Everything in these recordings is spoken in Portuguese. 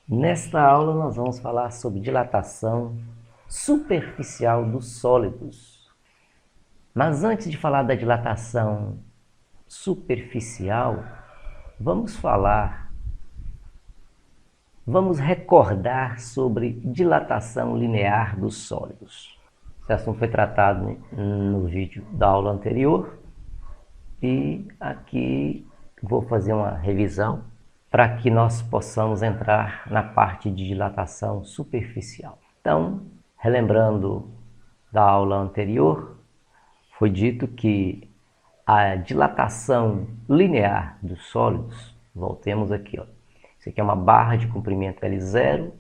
Nesta aula nós vamos falar sobre dilatação superficial dos sólidos. Mas antes de falar da dilatação superficial, vamos recordar sobre dilatação linear dos sólidos. Esse assunto foi tratado no vídeo da aula anterior e aqui vou fazer uma revisão para que nós possamos entrar na parte de dilatação superficial. Então, relembrando da aula anterior, foi dito que a dilatação linear dos sólidos, voltemos aqui, ó. Isso aqui é uma barra de comprimento L0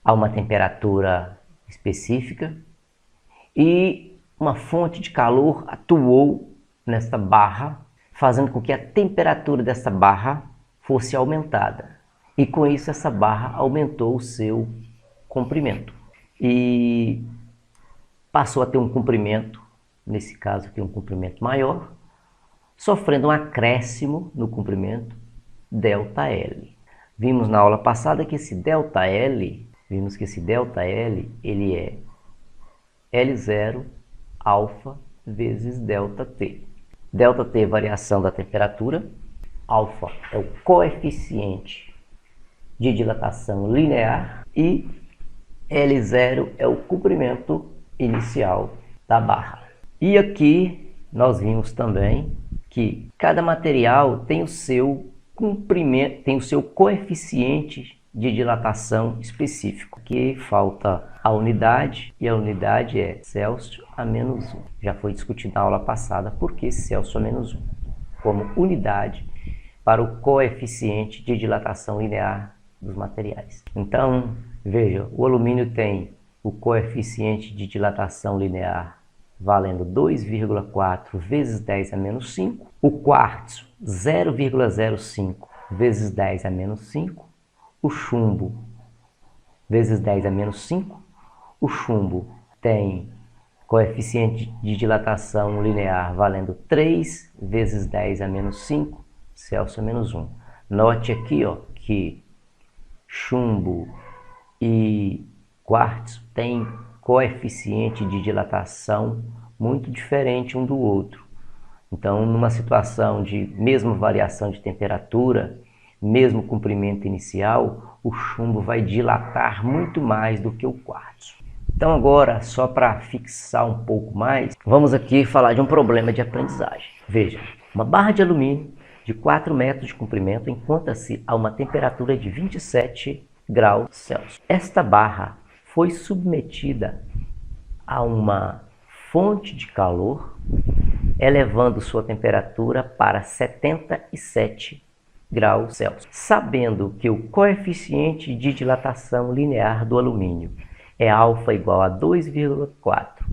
a uma temperatura específica e uma fonte de calor atuou nesta barra, fazendo com que a temperatura dessa barra fosse aumentada. E com isso essa barra aumentou o seu comprimento. E passou a ter um comprimento, nesse caso aqui um comprimento maior, sofrendo um acréscimo no comprimento ΔL. Vimos na aula passada que esse ΔL, ele é L0 alfa vezes ΔT. ΔT é variação da temperatura, alfa é o coeficiente de dilatação linear e L0 é o comprimento inicial da barra. E aqui nós vimos também que cada material tem o seu comprimento, tem o seu coeficiente de dilatação específico. Aqui falta a unidade, e a unidade é Celsius a menos 1. Já foi discutido na aula passada por que Celsius a menos 1 como unidade para o coeficiente de dilatação linear dos materiais. Então, veja, o alumínio tem o coeficiente de dilatação linear valendo 2,4 vezes 10 a menos 5, o quartzo 0,05 vezes 10 a menos 5, o chumbo vezes 10 a menos 5, o chumbo tem coeficiente de dilatação linear valendo 3 vezes 10 a menos 5, Celsius a menos 1. Note aqui, ó, que chumbo e quartzo têm coeficiente de dilatação muito diferente um do outro. Então, numa situação de mesma variação de temperatura, mesmo comprimento inicial, o chumbo vai dilatar muito mais do que o quartzo. Então agora, só para fixar um pouco mais, vamos aqui falar de um problema de aprendizagem. Veja, uma barra de alumínio de 4 metros de comprimento encontra-se a uma temperatura de 27 graus Celsius. Esta barra foi submetida a uma fonte de calor, elevando sua temperatura para 77 graus Celsius. Sabendo que o coeficiente de dilatação linear do alumínio é alfa igual a 2,4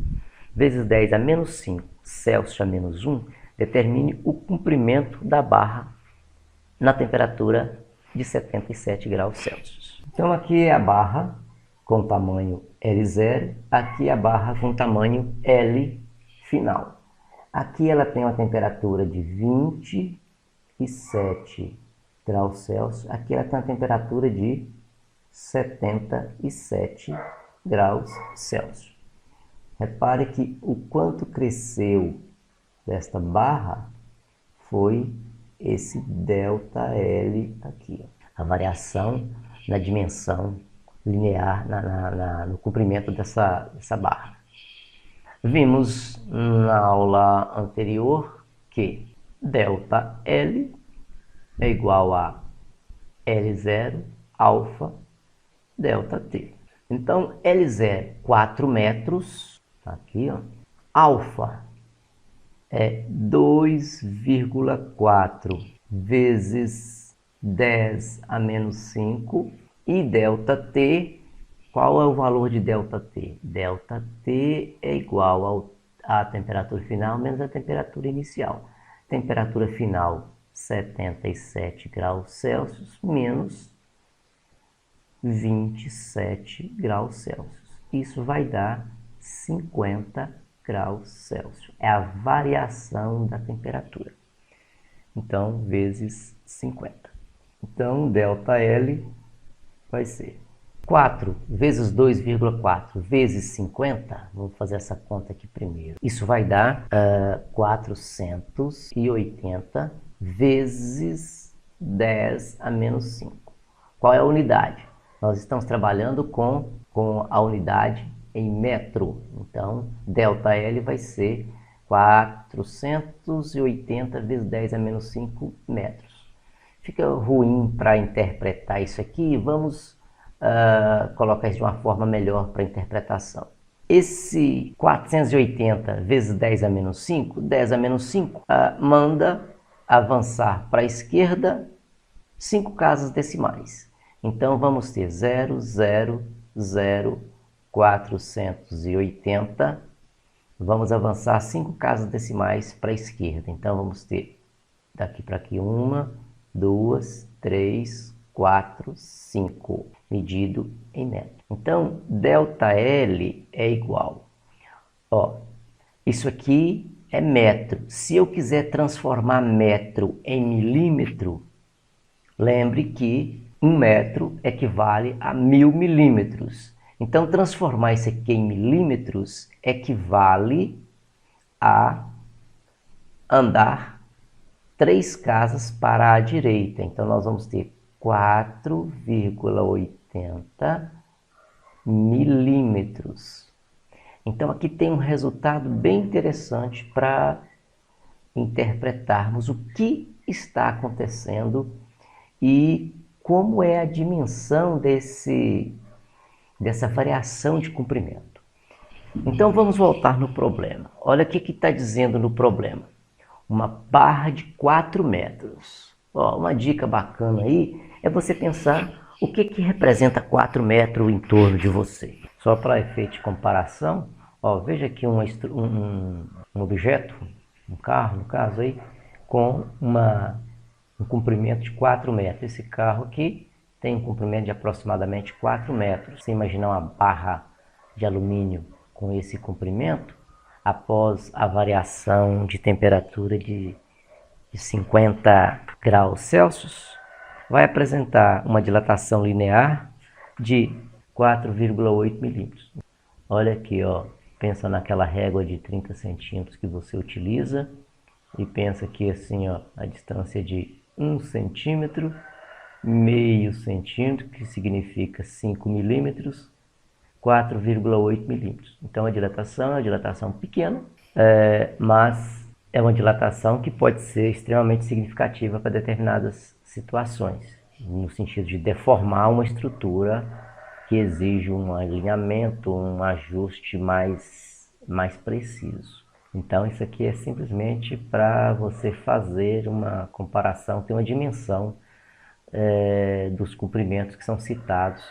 vezes 10 a menos 5 Celsius a menos 1, determine o comprimento da barra na temperatura de 77 graus Celsius. Então aqui é a barra com tamanho L0, aqui é a barra com tamanho L final. Aqui ela tem uma temperatura de 27 graus Celsius, aqui ela tem uma temperatura de 77 graus Celsius. Repare que o quanto cresceu desta barra foi esse ΔL aqui, ó. A variação na dimensão linear no comprimento dessa barra. Vimos na aula anterior que ΔL é igual a L0 alfa ΔT. Então, L0, 4 metros, tá aqui, ó. Alfa é 2,4 vezes 10 a menos 5. E ΔT, qual é o valor de ΔT? ΔT é igual à temperatura final menos a temperatura inicial. Temperatura final, 77 graus Celsius menos 27 graus Celsius. Isso vai dar 50 graus Celsius. É a variação da temperatura. Então, vezes 50. Então, ΔL vai ser 4 vezes 2,4 vezes 50, vou fazer essa conta aqui primeiro. Isso vai dar 480 vezes 10 a menos 5. Qual é a unidade? Nós estamos trabalhando com a unidade em metro. Então, ΔL vai ser 480 vezes 10 a menos 5 metros. Fica ruim para interpretar isso aqui. Vamos colocar isso de uma forma melhor para interpretação. Esse 480 vezes 10 a menos 5, 10 a menos 5 manda avançar para a esquerda 5 casas decimais. Então vamos ter 0,00480. Vamos avançar 5 casas decimais para a esquerda. Então vamos ter daqui para aqui 1, 2, 3, 4, 5, medido em metro. Então, ΔL é igual. Isso aqui é metro. Se eu quiser transformar metro em milímetro, lembre que 1 metro equivale a 1000 milímetros. Então, transformar isso aqui em milímetros equivale a andar 3 casas para a direita. Então, nós vamos ter 4,80 milímetros. Então, aqui tem um resultado bem interessante para interpretarmos o que está acontecendo e como é a dimensão dessa variação de comprimento. Então, vamos voltar no problema. Olha o que está dizendo no problema. Uma barra de 4 metros. Uma dica bacana aí é você pensar o que representa 4 metros em torno de você. Só para efeito de comparação, veja aqui um objeto, um carro, no caso aí, com um comprimento de 4 metros. Esse carro aqui tem um comprimento de aproximadamente 4 metros. Você imaginar uma barra de alumínio com esse comprimento, após a variação de temperatura de 50 graus Celsius, vai apresentar uma dilatação linear de 4,8 milímetros. Olha aqui, pensa naquela régua de 30 centímetros que você utiliza e pensa que assim, a distância de 1 centímetro, meio centímetro, que significa 5 milímetros, 4,8 milímetros. Então a dilatação é uma dilatação pequena, mas é uma dilatação que pode ser extremamente significativa para determinadas situações, no sentido de deformar uma estrutura que exige um alinhamento, um ajuste mais preciso. Então isso aqui é simplesmente para você fazer uma comparação, ter uma dimensão dos comprimentos que são citados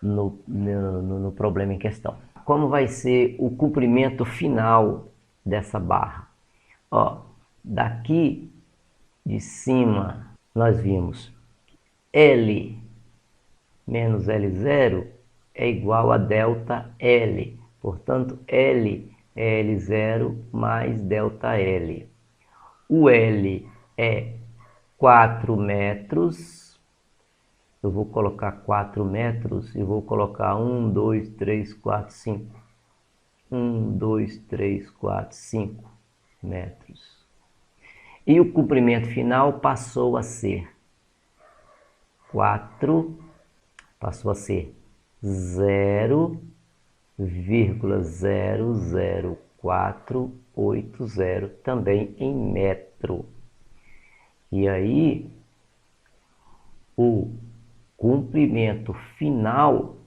no problema em questão. Como vai ser o comprimento final dessa barra? Daqui de cima nós vimos L menos L0 é igual a ΔL. Portanto, L é L0 mais ΔL. O L é 4 metros. Eu vou colocar 4 metros e vou colocar 1, 2, 3, 4, 5. 1, 2, 3, 4, 5 metros. E o comprimento final passou a ser 0,00480, também em metro. E aí, o comprimento final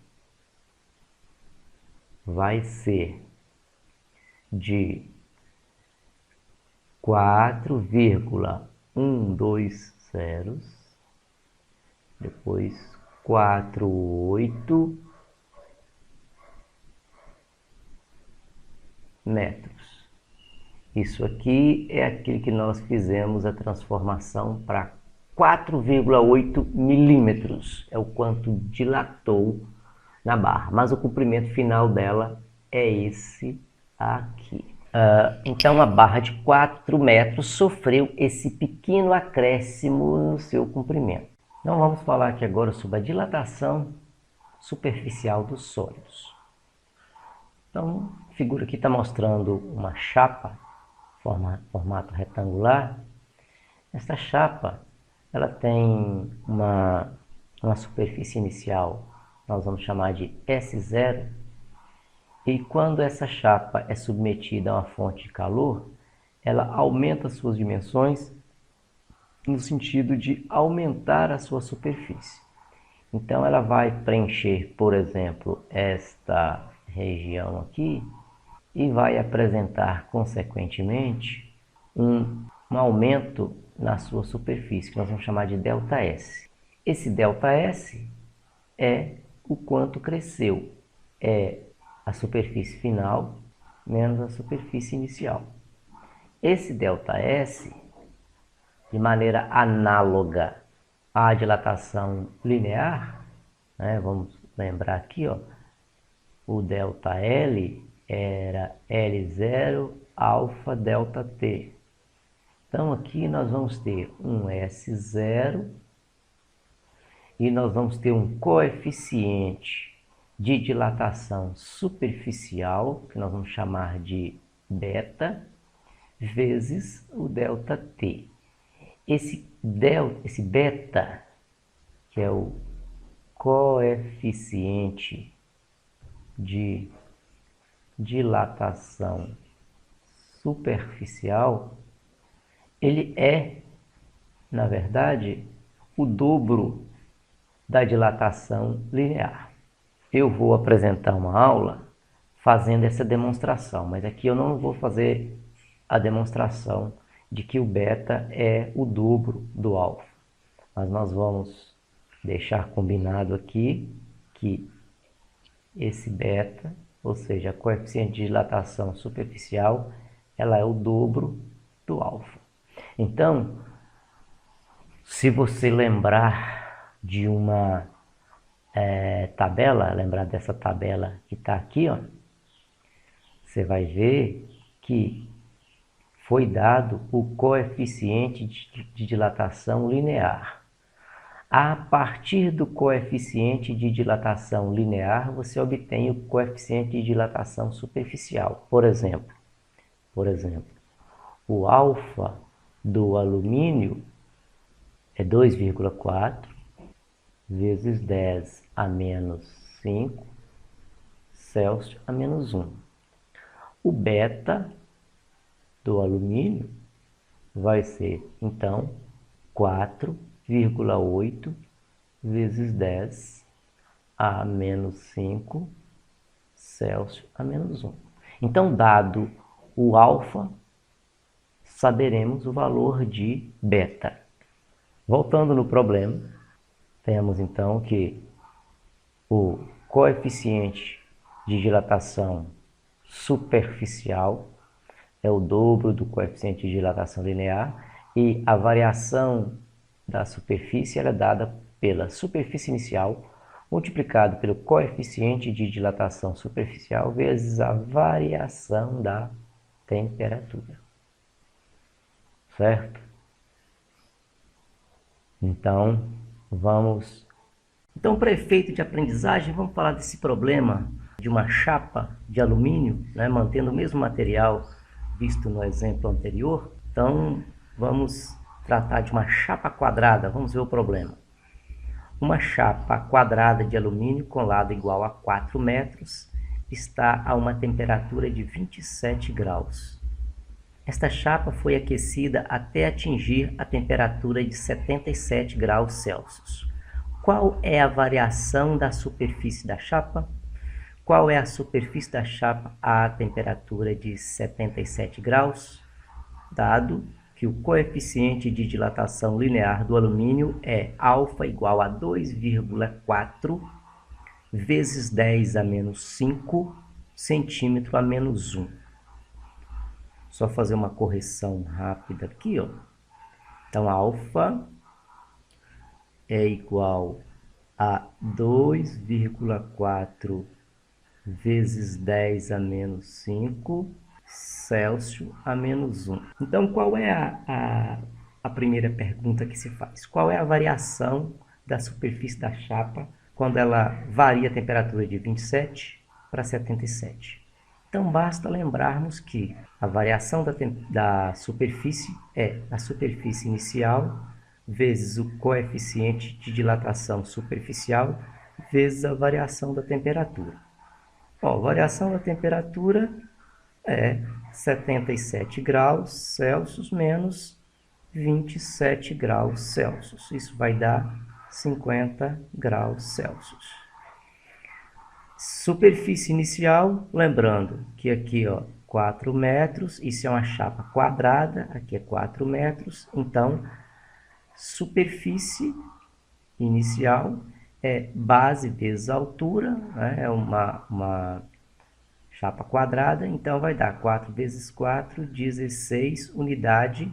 vai ser de 4,120, depois 48 metros. Isso aqui é aquilo que nós fizemos a transformação para 4,8 milímetros. É o quanto dilatou na barra. Mas o comprimento final dela é esse aqui. Então a barra de 4 metros sofreu esse pequeno acréscimo no seu comprimento. Então vamos falar aqui agora sobre a dilatação superficial dos sólidos. Então, a figura aqui está mostrando uma chapa, formato retangular. Esta chapa, ela tem uma superfície inicial, nós vamos chamar de S0, e quando essa chapa é submetida a uma fonte de calor, ela aumenta suas dimensões no sentido de aumentar a sua superfície. Então ela vai preencher, por exemplo, esta região aqui e vai apresentar, consequentemente, um aumento na sua superfície, que nós vamos chamar de ΔS. Esse ΔS é o quanto cresceu, é a superfície final menos a superfície inicial. Esse ΔS, de maneira análoga à dilatação linear, né, vamos lembrar aqui, ó, o ΔL era L0 alfa ΔT. Então aqui nós vamos ter um S0 e nós vamos ter um coeficiente de dilatação superficial, que nós vamos chamar de beta, vezes o ΔT. Esse beta, que é o coeficiente de dilatação superficial, ele é, na verdade, o dobro da dilatação linear. Eu vou apresentar uma aula fazendo essa demonstração, mas aqui eu não vou fazer a demonstração de que o beta é o dobro do alfa. Mas nós vamos deixar combinado aqui que esse beta, ou seja, a coeficiente de dilatação superficial, ela é o dobro do alfa. Então, se você lembrar de uma tabela, lembrar dessa tabela que está aqui, ó, você vai ver que foi dado o coeficiente de dilatação linear. A partir do coeficiente de dilatação linear, você obtém o coeficiente de dilatação superficial. Por exemplo, o alfa do alumínio é 2,4 vezes 10 a menos 5 Celsius a menos 1. O beta do alumínio vai ser, então, 4,8 vezes 10 a menos 5 Celsius a menos 1. Então, dado o alfa, saberemos o valor de beta. Voltando no problema, temos então que o coeficiente de dilatação superficial é o dobro do coeficiente de dilatação linear e a variação da superfície era dada pela superfície inicial multiplicado pelo coeficiente de dilatação superficial vezes a variação da temperatura. Certo? Então, para efeito de aprendizagem, vamos falar desse problema de uma chapa de alumínio, né, mantendo o mesmo material visto no exemplo anterior. Então, vamos tratar de uma chapa quadrada. Vamos ver o problema. Uma chapa quadrada de alumínio com lado igual a 4 metros está a uma temperatura de 27 graus. Esta chapa foi aquecida até atingir a temperatura de 77 graus Celsius. Qual é a variação da superfície da chapa? Qual é a superfície da chapa à temperatura de 77 graus? Dado que o coeficiente de dilatação linear do alumínio é alfa igual a 2,4 vezes 10 a menos 5 centímetro a menos 1. Só fazer uma correção rápida aqui, ó. Então, alfa é igual a 2,4 vezes 10 a menos 5 Celsius a menos 1. Então, qual é a primeira pergunta que se faz? Qual é a variação da superfície da chapa quando ela varia a temperatura de 27 para 77. Então, basta lembrarmos que a variação da superfície é a superfície inicial vezes o coeficiente de dilatação superficial vezes a variação da temperatura. Bom, a variação da temperatura é 77 graus Celsius menos 27 graus Celsius. Isso vai dar 50 graus Celsius. Superfície inicial, lembrando que aqui, ó, 4 metros, isso é uma chapa quadrada, aqui é 4 metros, então, superfície inicial é base vezes altura, né? É uma chapa quadrada, então vai dar 4 vezes 4, 16 unidade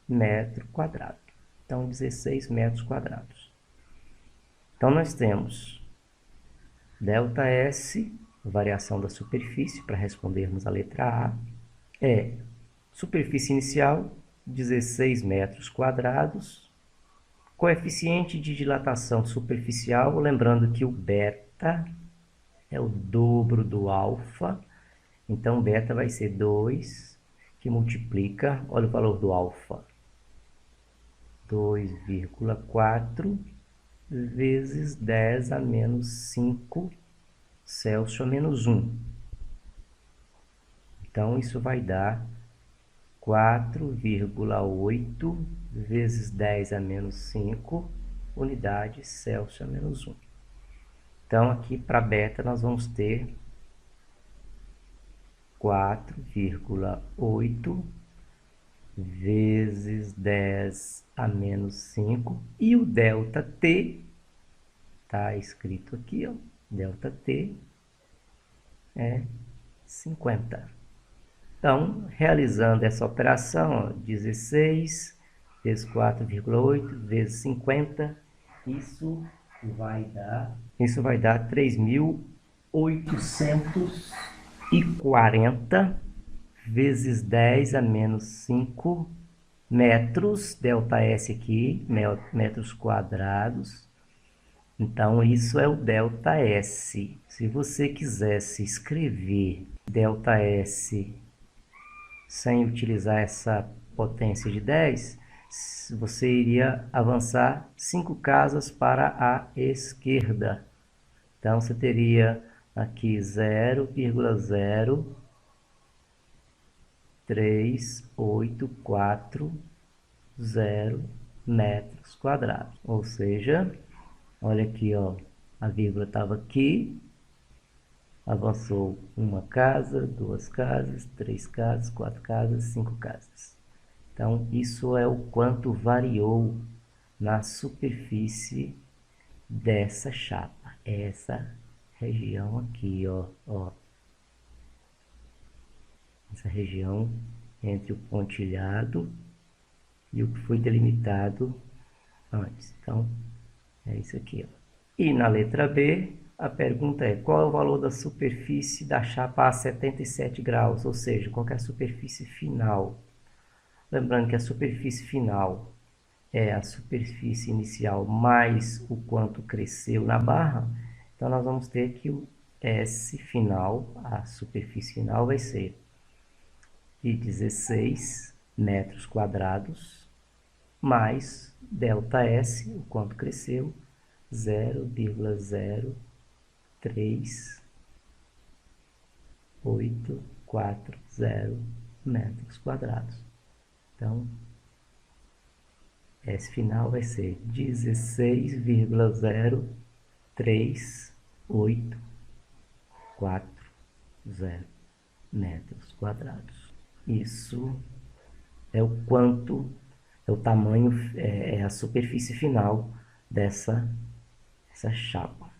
metro quadrado. Então, 16 metros quadrados. Então, nós temos ΔS, variação da superfície, para respondermos a letra A, é superfície inicial, 16 metros quadrados, coeficiente de dilatação superficial, lembrando que o beta é o dobro do alfa, então beta vai ser 2, que multiplica, olha o valor do alfa, 2,4 vezes 10 a menos 5 Celsius a menos 1. Então, isso vai dar 4,8 vezes 10 a menos 5 unidades Celsius a menos 1. Então, aqui para beta nós vamos ter 4,8 vezes 10 a menos 5. E o ΔT, está escrito aqui, ó, ΔT é 50. Então, realizando essa operação, ó, 16 vezes 4,8 vezes 50, isso vai dar 3.840 vezes 10 a menos 5 metros, ΔS aqui, metros quadrados. Então, isso é o ΔS. Se você quisesse escrever ΔS sem utilizar essa potência de 10, você iria avançar 5 casas para a esquerda. Então, você teria aqui 0,0384 metros quadrados. Ou seja, olha aqui, ó, a vírgula estava aqui, avançou uma casa, 2 casas, 3 casas, 4 casas, 5 casas. Então, isso é o quanto variou na superfície dessa chapa. Essa região aqui, ó. Essa região entre o pontilhado e o que foi delimitado antes. Então, é isso aqui, ó. E na letra B, a pergunta é: qual é o valor da superfície da chapa a 77 graus? Ou seja, qual é a superfície final? Lembrando que a superfície final é a superfície inicial mais o quanto cresceu na barra. Então, nós vamos ter que o S final, a superfície final, vai ser de 16 metros quadrados mais ΔS, o quanto cresceu, 0,03840 metros quadrados. Então, S final vai ser 16,03840 metros quadrados. Isso é o quanto, é o tamanho, é a superfície final dessa chapa.